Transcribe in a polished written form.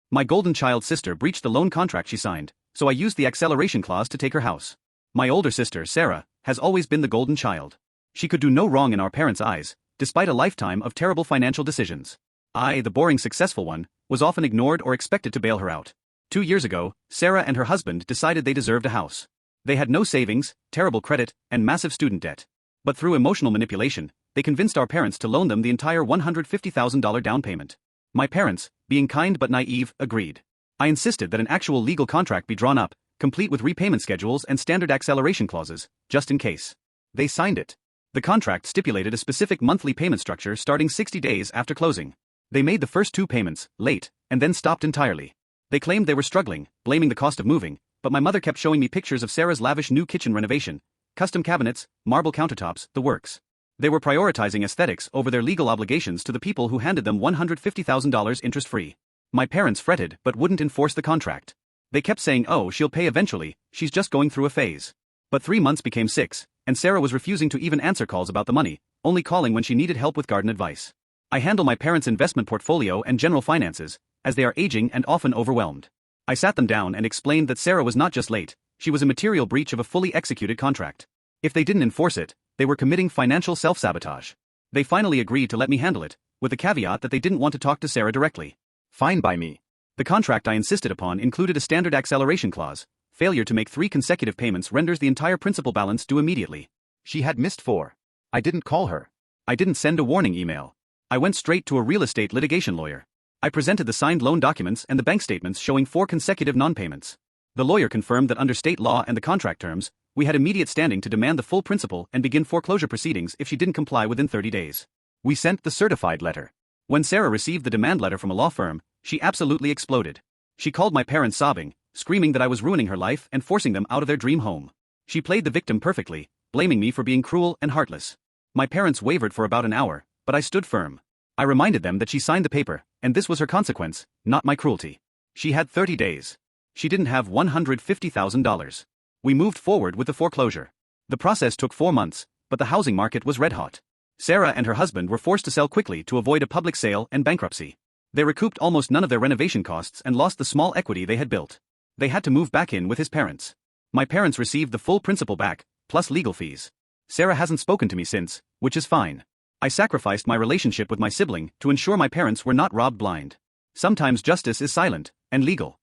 My golden child sister breached the loan contract she signed, so I used the acceleration clause to take her house. My older sister, Sarah, has always been the golden child. She could do no wrong in our parents' eyes, despite a lifetime of terrible financial decisions. I, the boring successful one, was often ignored or expected to bail her out. 2 years ago, Sarah and her husband decided they deserved a house. They had no savings, terrible credit, and massive student debt. But through emotional manipulation, they convinced our parents to loan them the entire $150,000 down payment. My parents, being kind but naive, agreed. I insisted that an actual legal contract be drawn up, complete with repayment schedules and standard acceleration clauses, just in case. They signed it. The contract stipulated a specific monthly payment structure starting 60 days after closing. They made the first 2 payments, late, and then stopped entirely. They claimed they were struggling, blaming the cost of moving, but my mother kept showing me pictures of Sarah's lavish new kitchen renovation, custom cabinets, marble countertops, the works. They were prioritizing aesthetics over their legal obligations to the people who handed them $150,000 interest-free. My parents fretted but wouldn't enforce the contract. They kept saying, "Oh, she'll pay eventually, she's just going through a phase." But 3 months became 6, and Sarah was refusing to even answer calls about the money, only calling when she needed help with garden advice. I handle my parents' investment portfolio and general finances, as they are aging and often overwhelmed. I sat them down and explained that Sarah was not just late, she was a material breach of a fully executed contract. If they didn't enforce it, they were committing financial self-sabotage. They finally agreed to let me handle it, with the caveat that they didn't want to talk to Sarah directly. Fine by me. The contract I insisted upon included a standard acceleration clause. Failure to make 3 consecutive payments renders the entire principal balance due immediately. She had missed 4. I didn't call her. I didn't send a warning email. I went straight to a real estate litigation lawyer. I presented the signed loan documents and the bank statements showing 4 consecutive non-payments. The lawyer confirmed that under state law and the contract terms, we had immediate standing to demand the full principal and begin foreclosure proceedings if she didn't comply within 30 days. We sent the certified letter. When Sarah received the demand letter from a law firm, she absolutely exploded. She called my parents sobbing, screaming that I was ruining her life and forcing them out of their dream home. She played the victim perfectly, blaming me for being cruel and heartless. My parents wavered for about an hour, but I stood firm. I reminded them that she signed the paper, and this was her consequence, not my cruelty. She had 30 days. She didn't have $150,000. We moved forward with the foreclosure. The process took 4 months, but the housing market was red hot. Sarah and her husband were forced to sell quickly to avoid a public sale and bankruptcy. They recouped almost none of their renovation costs and lost the small equity they had built. They had to move back in with his parents. My parents received the full principal back, plus legal fees. Sarah hasn't spoken to me since, which is fine. I sacrificed my relationship with my sibling to ensure my parents were not robbed blind. Sometimes justice is silent and legal.